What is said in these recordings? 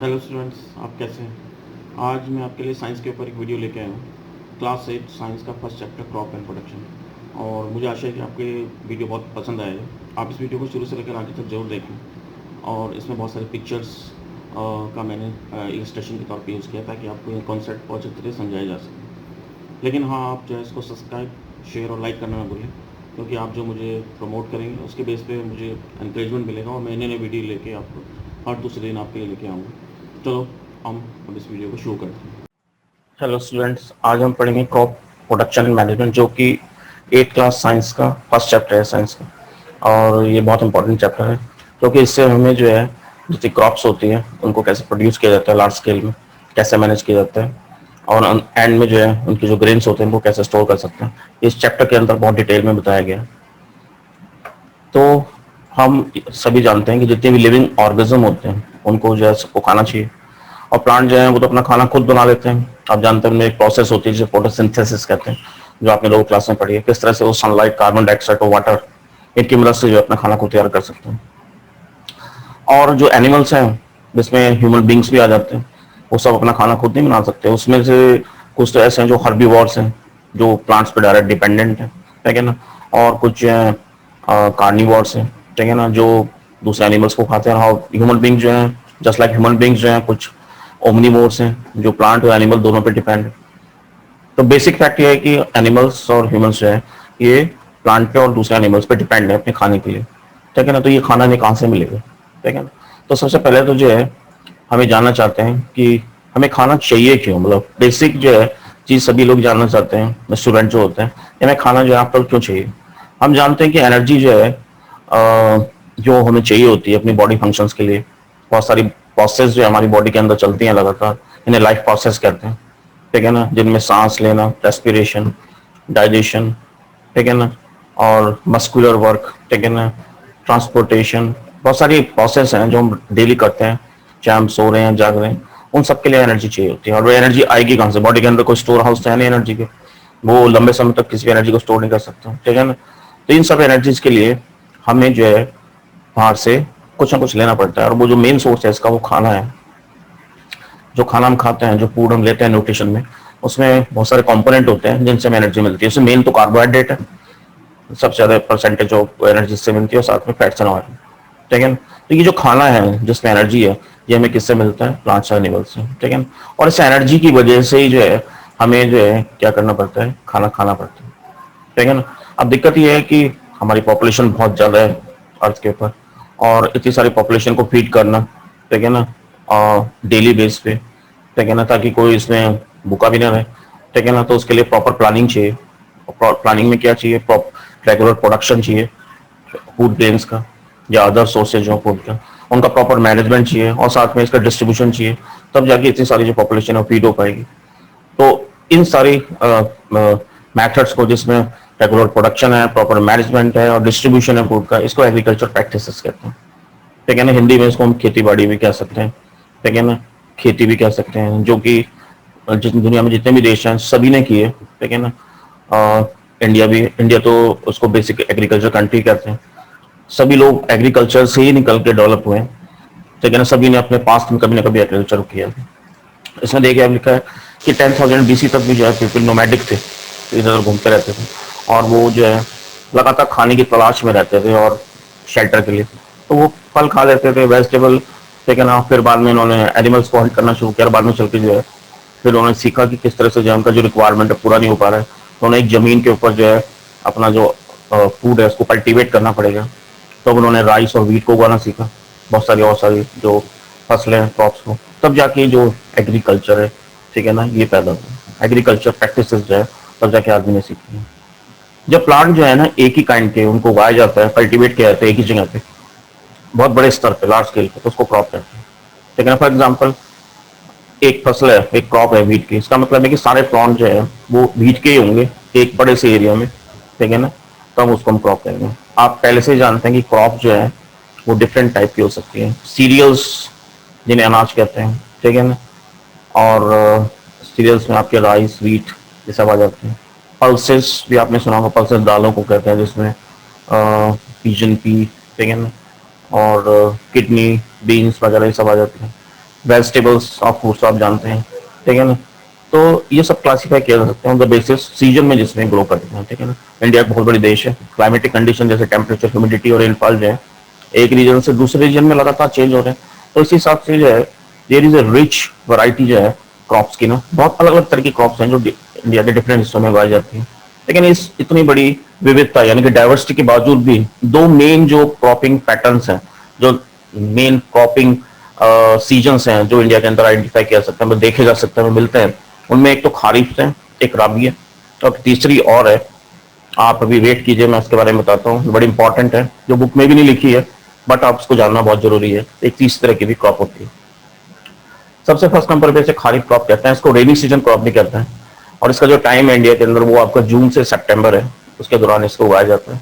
Hello students, आप कैसे हैं? आज मैं आपके लिए साइंस के ऊपर एक वीडियो लेके आया हूँ। क्लास 8 साइंस का first chapter crop and production. और मुझे आशा है कि आपको ये वीडियो बहुत पसंद आएगा। आप इस वीडियो को शुरू से लेकर आगे तक जरूर देखें। और इसमें बहुत सारे पिक्चर्स का मैंने इलस्ट्रेशन के तौर पे यूज़ किया ताकि आपको ये कॉन्सेप्ट बहुत अच्छी तरह समझाया जा सके। लेकिन हाँ, आप जो है इसको सब्सक्राइब, शेयर और लाइक करना ना भूलें, क्योंकि आप जो मुझे प्रमोट करेंगे उसके बेस पे मुझे इंकरेजमेंट मिलेगा और मैं नए नए वीडियो लेके आपको हर दूसरे दिन आपके लिए लेके आऊँगा। चलो हम अब इस वीडियो को शुरू करते हैं। हेलो स्टूडेंट्स, आज हम पढ़ेंगे क्रॉप प्रोडक्शन एंड मैनेजमेंट, जो कि 8th क्लास साइंस का फर्स्ट चैप्टर है साइंस का। और ये बहुत इंपॉर्टेंट चैप्टर है, क्योंकि इससे हमें जो है जितनी क्रॉप्स होती हैं उनको कैसे प्रोड्यूस किया जाता है लार्ज स्केल में, कैसे मैनेज किया जाता है, और एंड में जो है उनके जो ग्रेन्स होते हैं वो कैसे स्टोर कर सकते हैं, इस चैप्टर के अंदर बहुत डिटेल में बताया गया है। तो हम सभी जानते हैं कि जितने भी लिविंग ऑर्गेनिज्म होते हैं उनको जो है सबको खाना चाहिए। और प्लांट जो है वो तो अपना खाना खुद बना लेते हैं। आप जानते हैं उनमें एक प्रोसेस होती है जिसे फोटोसिंथेसिस कहते हैं, जो आपने लोग क्लास में पढ़ी है, किस तरह से वो सनलाइट, कार्बन डाइऑक्साइड और वाटर, इनकी मदद से जो है अपना खाना खुद तैयार कर सकते हैं। और जो एनिमल्स हैं, जिसमें ह्यूमन बींग्स भी आ जाते हैं, वो सब अपना खाना खुद नहीं बना सकते। उसमें से कुछ तो ऐसे हैं जो हर्बीवोर्स हैं, जो प्लांट्स पे डायरेक्ट डिपेंडेंट है, ठीक है ना। और कुछ कार्निवोर्स हैं, ठीक है ना, जो दूसरे एनिमल्स को खाते हैं। और ह्यूमन बींग्स जो हैं, जस्ट लाइक ह्यूमन बींग्स जो हैं, कुछ ओमनीवोर्स हैं जो प्लांट और एनिमल दोनों पे डिपेंड है। तो बेसिक फैक्ट ये है कि एनिमल्स और ह्यूमंस जो है ये प्लांट पे और दूसरे एनिमल्स पे डिपेंड है अपने खाने के लिए, ठीक है ना। तो ये खाना हमें कहाँ से मिलेगा, ठीक है ना। तो सबसे पहले तो जो है हमें जानना चाहते हैं कि हमें खाना चाहिए क्यों, मतलब बेसिक जो है चीज सभी लोग जानना चाहते हैं, स्टूडेंट जो होते हैं, हमें खाना जो है आपको क्यों चाहिए। हम जानते हैं कि एनर्जी जो है जो हमें चाहिए होती है अपनी बॉडी फंक्शंस के लिए, बहुत सारी प्रोसेस जो हमारी बॉडी के अंदर चलती हैं लगातार, इन्हें लाइफ प्रोसेस कहते हैं, ठीक है ना। जिनमें सांस लेना, रेस्पिरेशन, डाइजेशन, ठीक है ना, और मस्कुलर वर्क, ठीक है ना, ट्रांसपोर्टेशन, बहुत सारी प्रोसेस हैं जो हम डेली करते हैं, चाहे हम सो रहे हैं जाग रहे हैं, उन सब के लिए एनर्जी चाहिए होती है। और वो एनर्जी आएगी कहाँ से? बॉडी के अंदर कोई स्टोर हाउस तो है नहीं एनर्जी के, वो लंबे समय तक किसी भी एनर्जी को स्टोर नहीं कर सकता, ठीक है ना। तो इन सब एनर्जीज के लिए हमें जो है बाहर से कुछ ना कुछ लेना पड़ता है, और वो जो मेन सोर्स है इसका वो खाना है। जो खाना हम खाते हैं, जो फूड हम लेते हैं न्यूट्रिशन में, उसमें बहुत सारे कंपोनेंट होते हैं जिनसे हमें एनर्जी मिलती है। उसमें मेन तो कार्बोहाइड्रेट है, सबसे ज्यादा परसेंटेज ऑफ एनर्जी से मिलती है, और साथ में फैट्स एंड ऑयल, ठीक है ना। तो ये जो खाना है जिसमें एनर्जी है, ये हमें किससे मिलता है? प्लांट्स और एनिमल्स से, ठीक है ना। और इस एनर्जी की वजह से ही जो है हमें जो है क्या करना पड़ता है? खाना खाना पड़ता है, ठीक है ना। अब दिक्कत ये है कि हमारी पॉपुलेशन बहुत ज़्यादा है अर्थ के ऊपर, और इतनी सारी पॉपुलेशन को फीड करना, ठीक है ना, डेली बेस पे, ठीक है ना, ताकि कोई इसमें भूखा भी ना रहे, ठीक है ना। तो उसके लिए प्रॉपर प्लानिंग चाहिए। प्लानिंग में क्या चाहिए? रेगुलर प्रोडक्शन चाहिए फूड ग्रेन्स का या अदर सोर्सेज ऑफ फूड का, उनका प्रॉपर मैनेजमेंट चाहिए, और साथ में इसका डिस्ट्रीब्यूशन चाहिए, तब जाके इतनी सारी जो पॉपुलेशन है फीड हो पाएगी। तो इन सारी मैथड्स को, जिसमें रेगुलर प्रोडक्शन है, प्रॉपर मैनेजमेंट है और डिस्ट्रीब्यूशन है फूड का, इसको एग्रीकल्चर प्रैक्टिसेस कहते हैं, ठीक है ना। हिंदी में इसको हम खेती बाड़ी भी कह सकते हैं, ठीक है ना, खेती भी कह सकते हैं, जो कि जिस दुनिया में जितने भी देश हैं सभी ने किए, ठीक है ना। इंडिया भी, इंडिया तो उसको बेसिक एग्रीकल्चर कंट्री कहते हैं। सभी लोग एग्रीकल्चर से ही निकल के डेवलप हुए हैं, ठीक है ना। सभी ने अपने पास्ट में कभी ना कभी एग्रीकल्चर किया। इसमें देखिए अब लिखा है कि 10,000 BC तक भी जो है पीपल नोमैडिक थे, इधर उधर घूमते रहते थे, और वो जो है लगातार खाने की तलाश में रहते थे और शेल्टर के लिए। तो वो फल खा लेते थे, वेजिटेबल, ठीक है ना। फिर बाद में उन्होंने एनिमल्स को हंट करना शुरू किया, और बाद में चल के जो है फिर उन्होंने सीखा कि किस तरह से जो है उनका जो रिक्वायरमेंट है पूरा नहीं हो पा रहा है, तो उन्हें एक जमीन के ऊपर जो है अपना जो फूड है उसको कल्टीवेट करना पड़ेगा। तब उन्होंने राइस और वीट को उगाना सीखा, बहुत सारी और सारी जो फसलें हैं, क्रॉप्स को, तब जाके जो एग्रीकल्चर है, ठीक है ना, ये पैदा हुआ। एग्रीकल्चर प्रैक्टिसेस जो है तब जाके आदमी ने सीखी है। जब प्लांट जो है ना एक ही काइंड के, उनको उगाया जाता है, कल्टीवेट किया जाता है एक ही जगह पे, बहुत बड़े स्तर पे, लार्ज स्केल पे, तो उसको क्रॉप कहते हैं, ठीक है ना। फॉर एग्जाम्पल, एक फसल है, एक क्रॉप है वीट की, इसका मतलब है कि सारे प्लांट जो है वो वीट के ही होंगे एक बड़े से एरिया में, ठीक है ना। तब उसको हम क्रॉप कहेंगे। आप पहले से ही जानते हैं कि क्रॉप जो है वो डिफरेंट टाइप की हो सकती है। सीरियल्स, जिन्हें अनाज कहते हैं, ठीक है ना, और सीरियल्स में आपके राइस, वीट, ये सब आ जाते हैं। पल्सेस भी आपने सुना होगा, पल्सेस दालों को कहते हैं, जिसमें पिजन पी, ठीक है ना, और किडनी, बीन्स वगैरह ये सब आ जाते हैं। वेजिटेबल्स और फ्रूट्स आप जानते हैं, ठीक है ना। तो ये सब क्लासीफाई किया जा सकता है ऑन द बेसिस सीजन में जिसमें ग्रो करते हैं, ठीक है ना। इंडिया एक बहुत बड़ी देश है, क्लाइमेटिक कंडीशन जैसे टेम्परेचर, ह्यूमिडिटी और रेनफॉल जो है एक रीजन से दूसरे रीजन में लगातार चेंज हो रहे हैं। तो इसी हिसाब से जो है there is a rich variety जो है क्रॉप्स की ना, बहुत अलग अलग तरह की क्रॉप्स हैं जो इंडिया के डिफरेंट हिस्सों में उगाई जाती हैं। लेकिन इस इतनी बड़ी विविधता यानी कि डाइवर्सिटी के बावजूद भी दो मेन जो क्रॉपिंग पैटर्न्स हैं, जो मेन क्रॉपिंग सीजन्स हैं जो इंडिया के अंदर आइडेंटिफाई किया सकते हैं, देखे जा सकते हैं, मिलते हैं, उनमें एक तो खारिफ है, एक राबी है, और तीसरी और है। आप अभी वेट कीजिए, मैं इसके बारे में बताता हूँ, बड़ी इंपॉर्टेंट है, जो बुक में भी नहीं लिखी है, बट आप उसको जानना बहुत जरूरी है। एक तीसरी तरह की भी क्रॉप होती है। सबसे फर्स्ट नंबर पे इसे खारिफ क्रॉप कहते हैं, इसको रेनी सीजन क्रॉप भी कहते हैं। और इसका जो टाइम है इंडिया के अंदर वो आपका जून से सितंबर है, उसके दौरान इसको उगाया जाता है।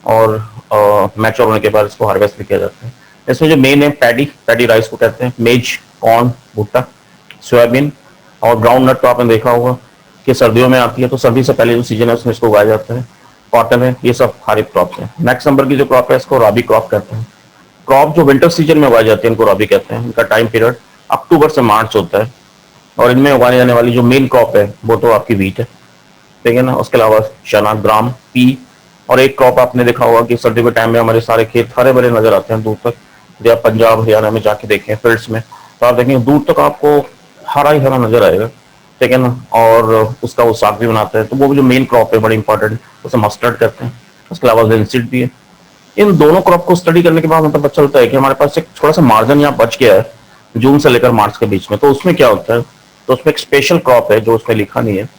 और मैच्योर होने के बाद इसको हार्वेस्ट भी किया जाता है। इसमें जो मेन है पैडी, पैडी राइस को कहते हैं, मेज, कॉर्न, भुट्टा, सोयाबीन और ग्राउंड नट तो आपने देखा होगा कि सर्दियों में आती है, तो सर्दी से पहले जो सीजन है उसमें इसको उगाया जाता है। कॉटन है, ये सब खारिफ क्रॉप्स है। नेक्स्ट नंबर की जो क्रॉप है इसको राबी क्रॉप कहते हैं। क्रॉप जो विंटर सीजन में उगाई जाती है इनको राबी कहते हैं। इनका टाइम पीरियड अक्टूबर से मार्च होता है। और इनमें उगाई जाने वाली जो मेन क्रॉप है वो तो आपकी वीट है, ठीक है ना। उसके अलावा चना, ग्राम, पी, और एक क्रॉप आपने देखा होगा कि सर्दी के टाइम में हमारे सारे खेत हरे भरे नजर आते हैं दूर तक। यदि आप पंजाब हरियाणा में जाके देखें फील्ड्स में, तो आप देखेंगे दूर तक आपको हरा ही हरा नजर आएगा, ठीक है ना। और उसका वो साग भी बनाते हैं। तो वो जो मेन क्रॉप है बड़ी इंपॉर्टेंट, उसे मस्टर्ड कहते हैं। उसके अलावा लिनसीड भी है। इन दोनों क्रॉप को स्टडी करने के बाद मतलब पता चलता है कि हमारे पास एक थोड़ा सा मार्जिन यहाँ बच गया है जून से लेकर मार्च के बीच में। तो उसमें क्या होता है, तो उसमें एक स्पेशल क्रॉप है जो उसमें लिखा नहीं है,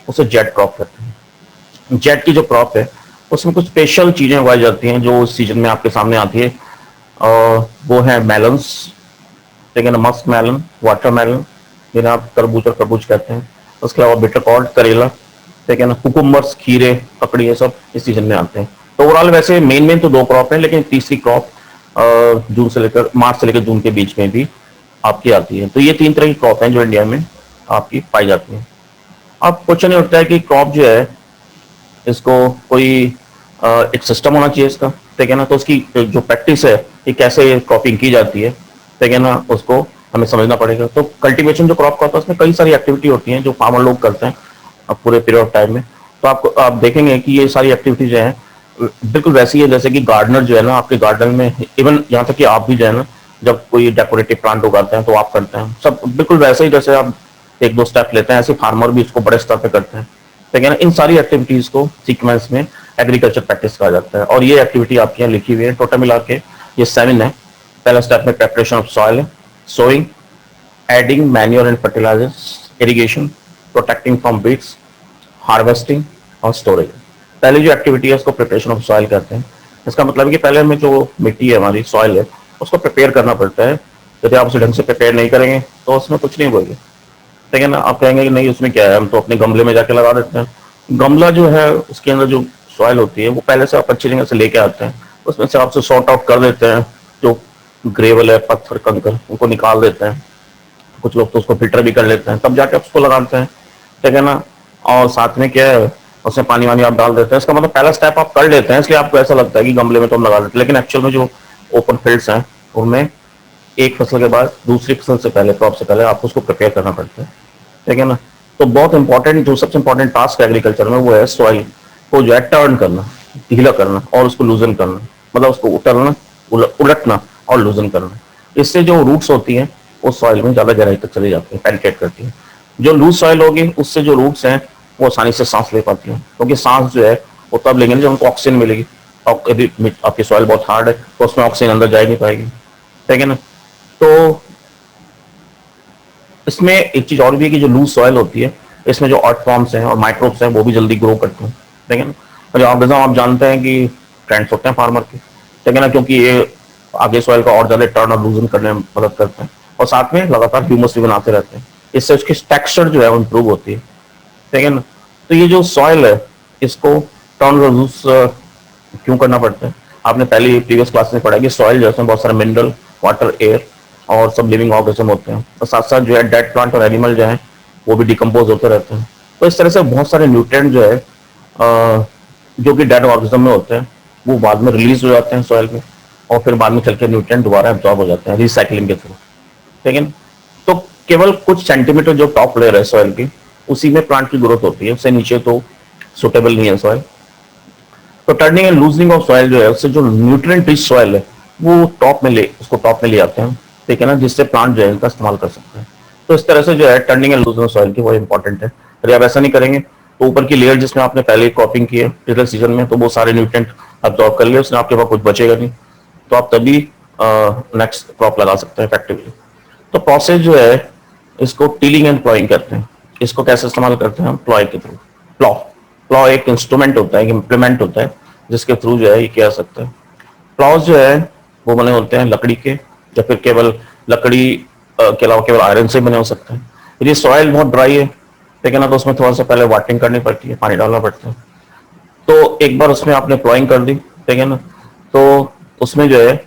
उसे जेट क्रॉप कहते हैं। जेट की जो क्रॉप है उसमें कुछ स्पेशल चीजें उगाई जाती हैं जो उस सीजन में आपके सामने आती है। वो है मेलन्स, ठीक है ना, मस्क मेलन, वाटर मेलन, जिन्हें आप तरबूज और खरबूज कहते हैं। उसके अलावा बिटरकॉर्ड, करेला, ठीक है ना, कुकुम्बर्स, खीरे, ककड़ी, ये सब इस सीजन में आते हैं। तो ओवरऑल वैसे मेन मेन तो दो क्रॉप है, लेकिन तीसरी क्रॉप जून से लेकर मार्च से लेकर जून के बीच में भी आपकी आती है। तो ये तीन तरह की क्रॉप है जो इंडिया में आपकी पाई जाती है। अब क्वेश्चन ये उठता है कि क्रॉप जो है इसको कोई एक सिस्टम होना चाहिए इसका, ठीक है ना। तो उसकी जो प्रैक्टिस है कि कैसे क्रॉपिंग की जाती है, ठीक है ना, उसको हमें समझना पड़ेगा। तो कल्टीवेशन जो क्रॉप का होता है उसमें कई सारी एक्टिविटी होती हैं जो फार्मर लोग करते हैं पूरे पीरियड ऑफ टाइम में। तो आपको आप देखेंगे कि ये सारी एक्टिविटी जो है बिल्कुल वैसी है जैसे कि गार्डनर जो है ना आपके गार्डन में, इवन यहाँ तक कि आप भी जो है ना जब कोई डेकोरेटिव प्लांट उगाते हैं तो आप करते हैं, सब बिल्कुल वैसे ही जैसे आप एक दो स्टेप लेते हैं, ऐसे फार्मर भी इसको बड़े स्तर पे करते हैं, ठीक है ना। इन सारी एक्टिविटीज को सीक्वेंस में एग्रीकल्चर प्रैक्टिस कहा जाता है। और ये एक्टिविटी आपके यहाँ लिखी हुई है, टोटल मिला के ये 7 है। पहला स्टेप में प्रेपरेशन ऑफ सॉइल है, sowing, adding manure and fertilisers, irrigation, protecting from beats, harvesting और स्टोरेज। पहली जो एक्टिविटी है उसको प्रिपरेशन ऑफ सॉइल कहते हैं। इसका मतलब है कि पहले हमें जो मिट्टी है हमारी सॉइल है उसको प्रिपेयर करना पड़ता है। यदि आप उसे ढंग से प्रिपेयर नहीं करेंगे तो उसमें कुछ नहीं होगा, ठीक है ना। आप कहेंगे कि नहीं उसमें क्या है, हम तो अपने गमले में जाके लगा देते हैं। गमला जो है उसके अंदर जो सॉइल होती है वो पहले से आप अच्छी जगह से लेके आते हैं, उसमें से आपसे सॉर्ट आउट कर देते हैं जो ग्रेवल है, पत्थर, कंकर, उनको निकाल देते हैं। कुछ लोग तो उसको फिल्टर भी कर लेते हैं, तब जाके आप उसको लगाते हैं, ठीक है ना। और साथ में क्या है, उसमें पानी वानी आप डाल देते हैं। इसका मतलब पहला स्टेप आप कर लेते हैं, इसलिए आपको ऐसा लगता है कि गमले में तो हम लगा देते हैं, लेकिन एक्चुअल में जो ओपन फील्ड्स हैं उनमें एक फसल के बाद दूसरी फसल से पहले, क्रॉप से पहले आपको उसको प्रिपेयर करना पड़ता है, ठीक है ना। तो बहुत इंपॉर्टेंट, जो सबसे इंपॉर्टेंट टास्क है एग्रीकल्चर में वो है सॉइल को जो है टर्न करना, ढीला करना और उसको लूजन करना, मतलब उसको उतरना, उलटना और लूजन करना। इससे जो रूट्स होती हैं वो सॉइल में ज्यादा गहराई तक चली जाती है, पेनिट्रेट करती है। जो लूज सॉइल होगी उससे जो रूट्स हैं वो आसानी से सांस ले पाती हैं, क्योंकि सांस जो है वो तब लेंगे जब उनको ऑक्सीजन मिलेगी। और यदि आपकी सॉइल बहुत हार्ड है तो उसमें ऑक्सीजन अंदर जा ही नहीं पाएगी, ठीक है ना। तो इसमें एक चीज और भी है कि जो लूज सॉइल होती है इसमें जो अर्थ फॉर्म्स हैं और माइक्रोब्स हैं वो भी जल्दी ग्रो करते हैं, ठीक है ना। और आप जानते हैं कि ट्रेंड्स होते हैं फार्मर के, ठीक है ना, क्योंकि ये आगे सॉइल का और ज्यादा टर्न और लूजन करने में मदद करते हैं और साथ में लगातार ह्यूमस भी बनाते रहते हैं। इससे उसकी टेक्सचर जो है वो इम्प्रूव होती है, ठीक है ना। तो ये जो सॉइल है इसको टर्न और लूज क्यों करना पड़ता है, आपने पहले प्रीवियस क्लास में पढ़ा कि सॉइल जो है उसमें बहुत सारे मिनरल, वाटर, एयर और सब लिविंग ऑर्गेनिज्म होते हैं, और साथ साथ जो है डेड प्लांट और एनिमल जो है वो भी डिकम्पोज होते रहते हैं। तो इस तरह से बहुत सारे न्यूट्रिएंट जो है जो कि डेड ऑर्गेनिज्म में होते हैं वो बाद में रिलीज हो जाते हैं सॉइल में, और फिर बाद में चल के न्यूट्रिएंट दोबारा एब्जॉर्ब हो जाते हैं रिसाइकलिंग के थ्रू, ठीक है ना। तो केवल कुछ सेंटीमीटर जो टॉप लेयर है सॉइल की, उसी में प्लांट की ग्रोथ होती है, उससे नीचे तो सुटेबल नहीं है सॉइल। तो turning and loosening of soil जो है, उससे जो न्यूट्रिएंट रिच सॉइल है वो उसको टॉप में ले आते हैं, ठीक है ना, जिससे प्लांट जो है इनका इस्तेमाल कर सकते हैं। तो इस तरह से जो है turning and loosening of soil की वो इंपॉर्टेंट है। यदि आप ऐसा नहीं करेंगे तो ऊपर की लेयर जिसमें आपने पहले क्रॉपिंग की है पिछले सीजन में, तो वो सारे न्यूट्रिएंट अब्जॉर्ब कर लिए, उसमें आपके पास कुछ बचेगा नहीं, तो आप तभी नेक्स्ट क्रॉप लगा सकते हैं इफेक्टिवली। तो प्रोसेस जो है इसको टीलिंग एंड प्लॉइंग करते हैं। इसको कैसे इस्तेमाल करते हैं हम? प्लॉय के थ्रू। प्लॉ प्लॉ एक इंस्ट्रूमेंट होता है, एक इम्प्लीमेंट होता है, जिसके थ्रू जो है ये किया जा सकता है। प्लॉज जो है वो बने होते हैं लकड़ी के, या फिर केवल लकड़ी के अलावा केवल आयरन से बने हो सकते हैं। यदि सॉइल बहुत ड्राई है, ठीक है ना, तो उसमें थोड़ा सा पहले वाटरिंग करनी पड़ती है, पानी डालना पड़ता है। तो एक बार उसमें आपने प्लॉइंग कर दी, ठीक है ना, तो उसमें जो है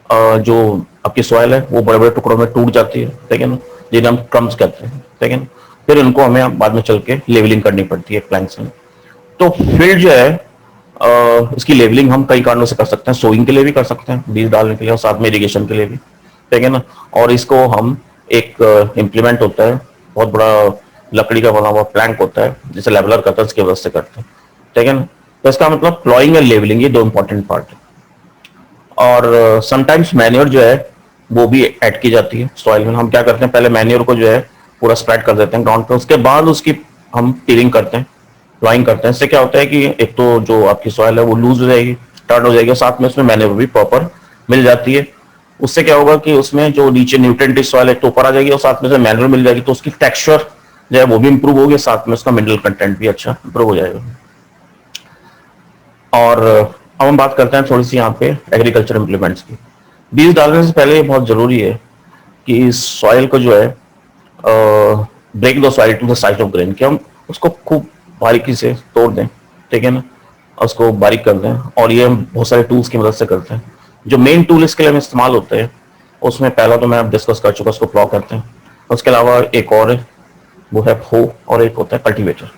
जो आपकी सॉइल है वो बड़े बड़े टुकड़ों में टूट जाती है, ठीक है ना, जिन्हें हम क्रम्स कहते हैं, ठीक है ना। फिर इनको हमें बाद में चल के लेवलिंग करनी पड़ती है प्लैंक से। तो फिर जो है इसकी लेवलिंग हम कई कारणों से कर सकते हैं। सोइंग के लिए भी कर सकते हैं, बीज डालने के लिए, और साथ में इरिगेशन के लिए भी, ठीक है ना। और इसको हम एक इम्प्लीमेंट होता है, बहुत बड़ा लकड़ी का बना हुआ प्लैंक होता है, जिसे लेवलर करता है, उसकी वजह से करते हैं, ठीक है ना। तो इसका मतलब प्लॉइंग एंड लेवलिंग ये दो इंपॉर्टेंट पार्ट है। और समटाइम्स मैन्योर जो है वो भी ऐड की जाती है सॉइल में। हम क्या करते हैं, पहले मैन्योर को जो है पूरा स्प्रेड कर देते हैं ग्राउंड पे, उसके बाद उसकी हम टीलिंग करते हैं, प्लॉइंग करते हैं। इससे क्या होता है कि एक तो जो आपकी सॉइल है वो लूज हो जाएगी, टर्न हो जाएगी, और साथ में उसमें मैन्योर भी प्रॉपर मिल जाती है। उससे क्या होगा कि उसमें जो नीचे न्यूट्रिएंट रिच सॉइल है तो ऊपर आ जाएगी, और साथ में से मैन्योर मिल जाएगी, तो उसकी टेक्सचर जो है वो भी इंप्रूव होगी, साथ में उसका मिनरल कंटेंट भी अच्छा इंप्रूव हो जाएगा। और अब हम बात करते हैं थोड़ी सी यहाँ पे एग्रीकल्चर इम्प्लीमेंट्स की। बीज डालने से पहले ये बहुत जरूरी है कि सॉइल को जो है ब्रेक दो soil to the size of grain, कि हम उसको खूब बारीकी से तोड़ दें, ठीक है ना, उसको बारीक कर दें। और ये हम बहुत सारे टूल्स की मदद से करते हैं। जो मेन टूल इसके लिए हम इस्तेमाल होते हैं, उसमें पहला तो मैं अब डिस्कस कर चुका, उसको प्लॉ करते हैं। उसके अलावा एक और है, वो है हो, और एक होता है कल्टीवेटर।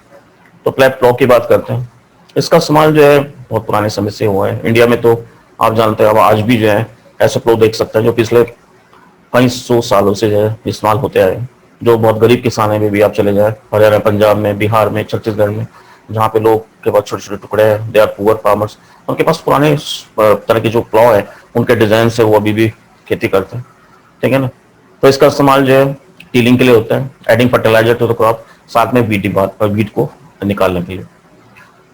तो प्लॉ की बात करते हैं। इसका इस्तेमाल जो है बहुत पुराने समय से हुआ है इंडिया में। तो आप जानते हैं, अब आज भी जो है ऐसे प्लॉ देख सकते हैं जो पिछले कई सौ सालों से जो है इस्तेमाल होते आए हैं। जो बहुत गरीब किसान है, भी आप चले जाए हरियाणा, पंजाब में, बिहार में, छत्तीसगढ़ में, जहाँ पे लोग के पास छोटे छोटे टुकड़े हैं, दे आर पुअर फार्मर्स, उनके पास पुराने तरह के जो प्लॉ है उनके डिजाइन से वो अभी भी खेती करते हैं, ठीक है ना। तो इसका इस्तेमाल जो है टीलिंग के लिए होता है, adding fertiliser to the crop, साथ में वीट को निकालने के लिए।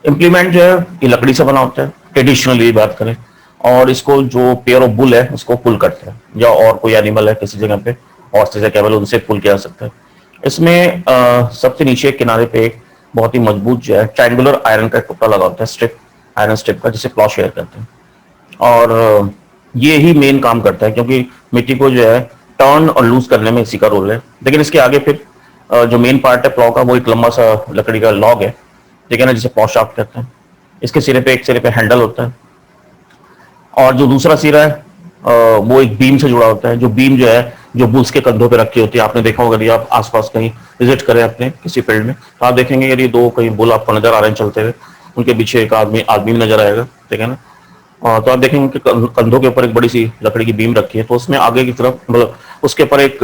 इम्प्लीमेंट जो है ये लकड़ी से बना होता है, ट्रेडिशनली बात करें। और इसको जो पेयर ऑफ बुल है उसको पुल करते हैं, या और कोई एनिमल है किसी जगह पे और से केवल उनसे पुल किया जा सकता है। इसमें सबसे नीचे किनारे पे एक बहुत ही मजबूत जो है ट्रायंगुलर आयरन का टुकड़ा लगा होता है, स्ट्रिप, आयरन स्ट्रिप का, जिसे प्लॉ शेयर करते हैं। और ये ही मेन काम करता है, क्योंकि मिट्टी को जो है टर्न और लूज करने में इसी का रोल है। लेकिन इसके आगे फिर जो मेन पार्ट है प्लॉ का, वो एक लंबा सा लकड़ी का लॉग है, ठीक है ना, जिसे प्लॉ शाफ्ट कहते हैं। इसके एक सिरे पे हैंडल होता है, और जो दूसरा सिरा है वो एक बीम से जुड़ा होता है। जो बीम जो है जो बुल्स के कंधों पे रखी होती है, आपने देखा होगा, यदि आप आसपास कहीं विजिट करें अपने किसी फील्ड में, तो आप देखेंगे यदि दो कहीं बुल आपको नजर आ रहे हैं चलते हुए, उनके पीछे एक आदमी आदमी भी नजर आएगा, ठीक है ना। तो आप देखेंगे कि कंधों के ऊपर एक बड़ी सी लकड़ी की बीम रखी है, तो उसमें आगे की तरफ मतलब उसके ऊपर एक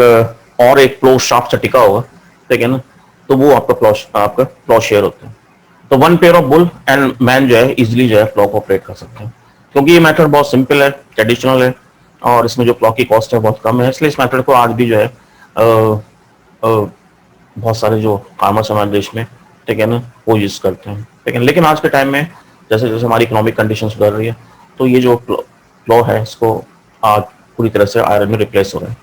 और एक प्लो शाफ्ट सा टिका होगा, ठीक है ना। तो वो आपका प्लो शेयर होता है। तो one pair of bull and man जो है इजिली जो है प्लॉ को ऑपरेट कर सकते हैं, क्योंकि ये मेथड बहुत सिंपल है, ट्रेडिशनल है, और इसमें जो प्लॉ की कॉस्ट है बहुत कम है। इसलिए इस मेथड को आज भी जो है बहुत सारे जो फार्मर्स हमारे देश में, ठीक है ना, वो यूज करते हैं, ठीक है। लेकिन आज के टाइम में जैसे जैसे हमारी इकोनॉमिक कंडीशन सुधर रही है, तो ये जो प्लॉ है इसको आज पूरी तरह से आयरन में रिप्लेस हो रहा है।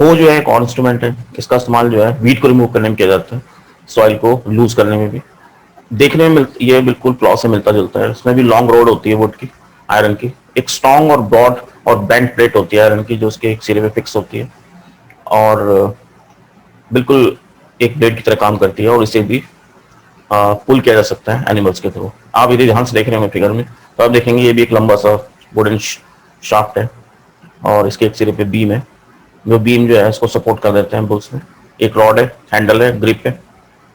हो जो है एक और इंस्ट्रूमेंट है, इसका इस्तेमाल जो है वीट को रिमूव करने में किया जाता है, सॉइल को लूज करने में भी। देखने में ये बिल्कुल प्लॉ से मिलता जुलता है। इसमें भी लॉन्ग रोड होती है वुड की, आयरन की, एक स्ट्रॉन्ग और ब्रॉड और बेंट प्लेट होती है आयरन की, जो उसके एक सिरे पे फिक्स होती है, और बिल्कुल एक ब्लेड की तरह काम करती है। और इसे भी पुल किया जा सकता है एनिमल्स के थ्रू। आप यदि ध्यान से देख रहे होंगे फिगर में, तो आप देखेंगे ये भी एक लंबा सा वुडन शाफ्ट है, और इसके एक सिरे पे बीम है। जो बीम जो है इसको सपोर्ट कर देते हैं बुल्स में। एक रॉड है, हैंडल है, ग्रिप है,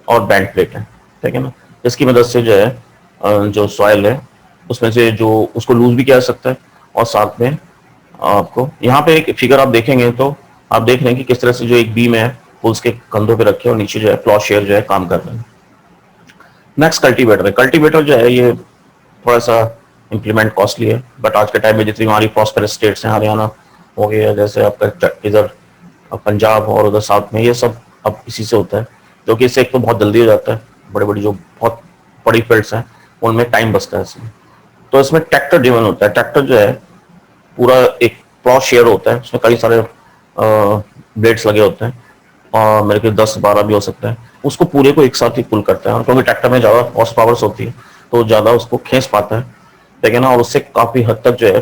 और बैंड प्लेट है, ठीक है ना। इसकी मदद से जो है जो सॉइल है उसमें से जो उसको लूज भी किया जा सकता है। और साथ में आपको यहाँ पे एक फिगर आप देखेंगे तो आप देख रहे हैं कि किस तरह से जो एक बीम है वो उसके कंधों पे रखे और नीचे जो है प्लॉ शेयर जो है काम कर रहे हैं। नेक्स्ट कल्टीवेटर है। कल्टीवेटर जो है ये थोड़ा सा इम्प्लीमेंट कॉस्टली है, बट आज के टाइम में जितनी हमारी प्रॉस्पेरस स्टेट्स हैं, हरियाणा हो गया, जैसे आपका इधर पंजाब और उधर साउथ में, ये सब अब इसी से होता है, क्योंकि इससे एक तो बहुत जल्दी हो जाता है, बड़ी बड़ी जो बहुत बड़ी फील्ड्स हैं उनमें टाइम बचता है इसमें। तो इसमें ट्रैक्टर ड्रिवन होता है। ट्रैक्टर जो है पूरा एक प्लॉ शेयर होता है, उसमें कई सारे ब्लेड्स लगे होते हैं, और मेरे ख्याल 10-12 भी हो सकता है, उसको पूरे को एक साथ ही पुल करता है, और क्योंकि ट्रैक्टर में ज़्यादा हॉर्स पावर्स होती है तो ज़्यादा उसको खींच पाता है, ठीक है ना। और उससे काफ़ी हद तक जो है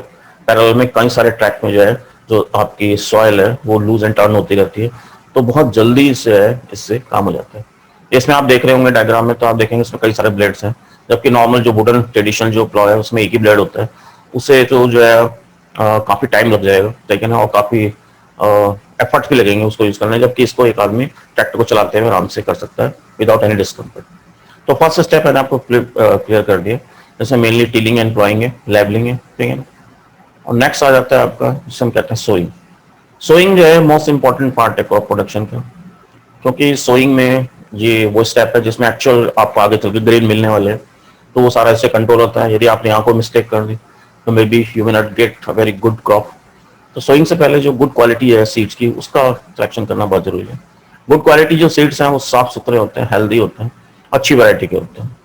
पैरेलल में कई सारे ट्रैक में जो है जो आपकी सॉइल है वो लूज एंड टर्न होती रहती है, तो बहुत जल्दी से है इससे काम हो जाता है। इसमें आप देख रहे होंगे डायग्राम में, तो आप देखेंगे इसमें कई सारे ब्लेड्स हैं, जबकि नॉर्मल जो वुडन ट्रेडिशनल जो प्लॉ है उसमें एक ही ब्लेड होता है, उससे तो जो है काफ़ी टाइम लग जाएगा, ठीक है ना, और काफ़ी एफर्ट भी लगेंगे उसको यूज करने, जबकि इसको एक आदमी ट्रैक्टर को चलाते हुए आराम से कर सकता है विदाउट एनी डिस्कम्फर्ट। तो फर्स्ट स्टेप मैंने आपको क्लियर कर दिया, जैसे मेनली टीलिंग एंड प्लॉइंग है, लेबलिंग है, ठीक है ना। और नेक्स्ट आ जाता है आपका जिसे हम कहते हैं सोइंग। सोइंग जो है मोस्ट इंपॉर्टेंट पार्ट है क्रॉप प्रोडक्शन का, क्योंकि सोइंग में ये वो स्टेप है जिसमें एक्चुअल आपको आगे चल के ग्रेन मिलने वाले हैं, तो वो सारा इससे कंट्रोल होता है। यदि आपने यहाँ को मिस्टेक कर दी तो may be you will not get a very good crop. तो सोइंग से पहले जो गुड क्वालिटी है सीड्स की, उसका सिलेक्शन करना बहुत जरूरी है। गुड क्वालिटी जो सीड्स हैं वो साफ सुथरे होते हैं, हेल्दी होते हैं, अच्छी वैरायटी के होते हैं।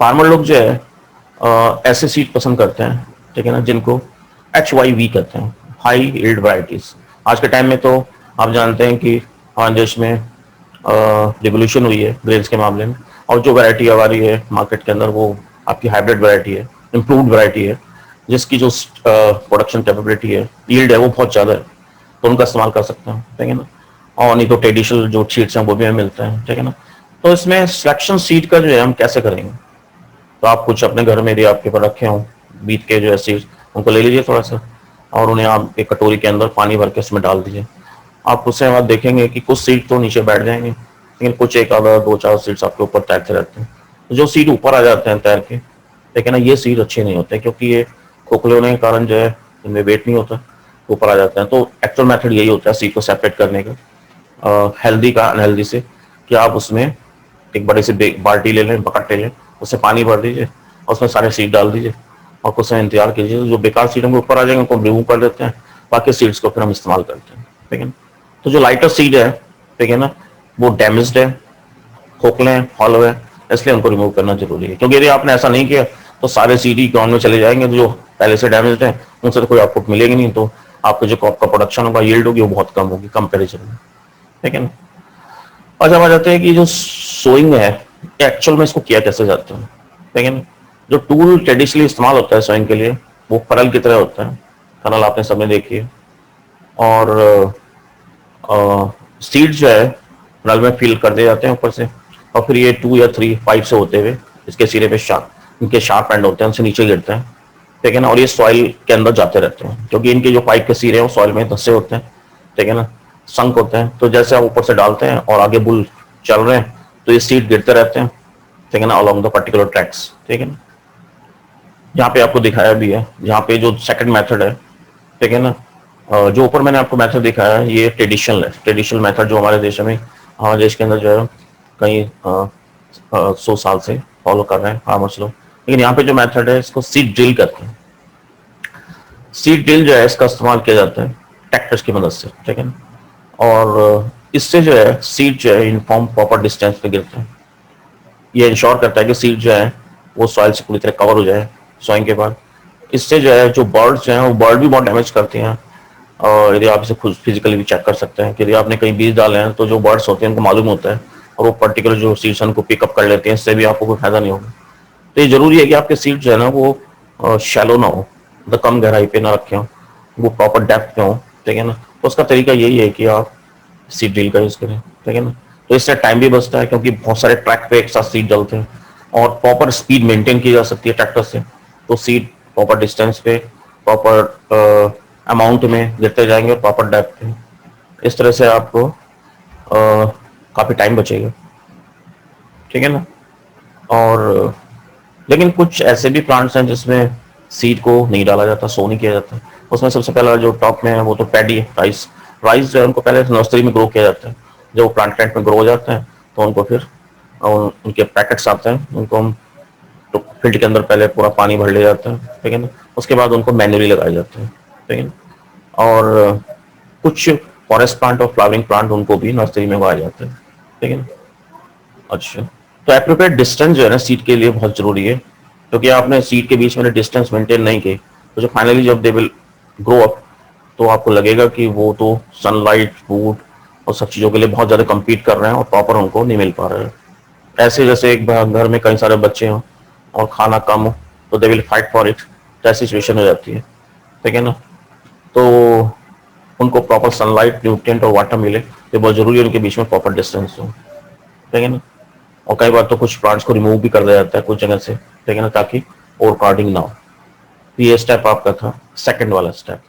फार्मर लोग जो है ऐसे सीड पसंद करते हैं, ठीक है ना, जिनको HYV कहते हैं, हाई यील्ड वैरायटीज। आज के टाइम में तो आप जानते हैं कि हमारे देश में रिवोल्यूशन हुई है ग्रेन्स के मामले में, और जो वैरायटी आ रही है मार्केट के अंदर वो आपकी हाइब्रिड वैरायटी है, इम्प्रूव्ड वैरायटी है, जिसकी जो प्रोडक्शन कैपेबिलिटी है, यील्ड है, वो बहुत ज़्यादा है, तो उनका इस्तेमाल कर सकते हैं, ठीक है ना। और नहीं तो ट्रेडिशनल जो सीड्स हैं वो भी हमें मिलते हैं, ठीक है ना। तो इसमें सिलेक्शन सीड का जो है हम कैसे करेंगे, तो आप कुछ अपने घर में यदि आपके पास रखे हों बीट के जो है सीड्स, उनको ले लीजिए थोड़ा सा, और उन्हें आप एक कटोरी के अंदर पानी भर के उसमें डाल दीजिए। आप उससे बाद देखेंगे कि कुछ सीड तो नीचे बैठ जाएंगे, लेकिन कुछ एक आधा 2-4 सीड्स आपके ऊपर तैरते रहते हैं। तो जो सीड ऊपर आ जाते हैं तैर के, लेकिन ना ये सीड अच्छे नहीं होते, क्योंकि ये खोखले होने के कारण जो है इनमें वेट नहीं होता, ऊपर आ जाते हैं। तो एक्चुअल मेथड यही होता है सीड को सेपरेट करने का, हेल्दी का अनहेल्दी से, कि आप उसमें एक बड़े से बाल्टी ले लें, बकेट ले लें, उससे पानी भर दीजिए और उसमें सारे सीड डाल दीजिए और कुछ समय इंतजार कीजिए। जो बेकार सीड होंगे ऊपर आ जाएंगे उनको रिमूव कर देते हैं, बाकी सीड्स को फिर हम इस्तेमाल करते हैं, ठीक है ना। तो जो लाइटर सीड है, ठीक है ना, वो डैमेज्ड है, खोखले हैं, हॉलो है, इसलिए उनको रिमूव करना जरूरी है। क्योंकि यदि आपने ऐसा नहीं किया तो सारे सीड ही ग्राउंड में चले जाएंगे, तो जो पहले से डैमेज्ड है उनसे तो कोई आउटपुट मिलेगी नहीं, तो आपके जो क्रॉप का प्रोडक्शन होगा, यील्ड होगी, वो बहुत कम होगी कंपेरिजन में, ठीक है ना। और जब आ जाते हैं कि जो सोइंग है एक्चुअल में इसको किया कैसे जाता है, ठीक है ना। जो टूल ट्रेडिशनली इस्तेमाल होता है सोइंग के लिए वो फरल की तरह होता है, फरल आपने सबने देखी है, और सीड जो है फरल में फिल कर दिए जाते हैं ऊपर से, और फिर ये 2 या 3 पाइप से होते हुए इसके सिरे पे इनके शार्प एंड होते हैं, उनसे नीचे गिरते हैं, ठीक है ना, और ये सॉइल के अंदर जाते रहते हैं, क्योंकि इनके जो पाइप के सिरे हैं वो सॉइल में धंसे होते हैं, ठीक है ना, संक होते हैं। तो जैसे आप ऊपर से डालते हैं और आगे बुल चल रहे हैं तो ये सीड गिरते रहते हैं, ठीक है ना, अलोंग द पर्टिकुलर ट्रैक्स, ठीक है ना। यहाँ पे आपको दिखाया भी है, यहाँ पे जो सेकंड मेथड है, ठीक है ना, जो ऊपर मैंने आपको मेथड दिखाया है ये ट्रेडिशनल है, ट्रेडिशनल मेथड जो हमारे देश में, हमारे देश के अंदर जो है कई 100 साल से फॉलो कर रहे हैं फार्मर्स लोग। लेकिन यहाँ पे जो मेथड है इसको सीड ड्रिल करते हैं। सीड ड्रिल जो है इसका इस्तेमाल किया जाता है ट्रैक्टर्स की मदद से, ठीक है ना, और इससे जो है सीड जो है यूनिफॉर्म प्रॉपर डिस्टेंस पे गिरते हैं। ये इंश्योर करता है कि सीड जो है वो सॉइल से पूरी तरह कवर हो जाए सोइंग के बाद। इससे जो है जो बर्ड्स जो हैं वो बर्ड भी बहुत डैमेज करते हैं, और यदि आप इसे खुद फिजिकली भी चेक कर सकते हैं कि यदि आपने कहीं बीज डाले हैं तो जो बर्ड्स होते हैं उनको मालूम होता है और वो पर्टिकुलर जो सीड्स को पिकअप कर लेते हैं, इससे भी आपको कोई फायदा नहीं होगा। तो ये जरूरी है कि आपके सीड जो है ना वो शैलो ना हो, मतलब कम गहराई पे ना रखे हो, वो प्रॉपर डेप्थ पे हो, ठीक है ना। तो उसका तरीका यही है कि आप सीड ड्रिल का यूज करें, ठीक है ना। तो इससे टाइम भी बचता है, क्योंकि बहुत सारे ट्रैक पे एक साथ सीड डलते हैं, और प्रॉपर स्पीड मेंटेन की जा सकती है ट्रैक्टर से, तो सीड प्रॉपर डिस्टेंस पे, प्रॉपर अमाउंट में गिरते जाएंगे, प्रॉपर डेप्थ पे। इस तरह से आपको काफी टाइम बचेगा, ठीक है ना। और लेकिन कुछ ऐसे भी प्लांट्स हैं जिसमें सीड को नहीं डाला जाता, सो नहीं किया जाता। उसमें सबसे पहला जो टॉप में है वो तो पैडी है, राइस, राइस जो है उनको पहले नर्सरी में ग्रो किया जाता है। जब वो प्लांट में ग्रो हो जाते हैं तो उनको फिर उनके पैकेट्स आते हैं, उनको हम तो फील्ड के अंदर पहले पूरा पानी भर लिया जाता है, ठीक है ना। उसके बाद उनको मैन्युअली लगाए जाते हैं, ठीक है ना। और कुछ फॉरेस्ट प्लांट और फ्लावरिंग प्लांट उनको भी नर्सरी में उगाए जाते हैं, ठीक है ना। अच्छा, तो एप्रोप्रिएट डिस्टेंस जो है ना सीड के लिए बहुत जरूरी है, क्योंकि आपने सीड के बीच में डिस्टेंस मेंटेन नहीं की तो जो फाइनली जब दे विल ग्रो अप तो आपको लगेगा कि वो तो सनलाइट, फूड और सब चीज़ों के लिए बहुत ज़्यादा compete कर रहे हैं और प्रॉपर उनको नहीं मिल पा रहा है। ऐसे जैसे एक घर में कई सारे बच्चे हों और खाना कम हो तो they will fight for it, तो ऐसी सिचुएशन हो जाती है, ठीक है ना। तो उनको प्रॉपर सनलाइट, न्यूट्रिएंट और वाटर मिले, ये बहुत जरूरी है, उनके बीच में प्रॉपर डिस्टेंस हो, ठीक है ना। और कई बार तो कुछ प्लांट्स को रिमूव भी कर दिया जाता है कुछ जगह से, ठीक है ना, ताकि ओवर कार्डिंग ना हो। तो ये स्टेप आपका था, सेकंड वाला स्टेप।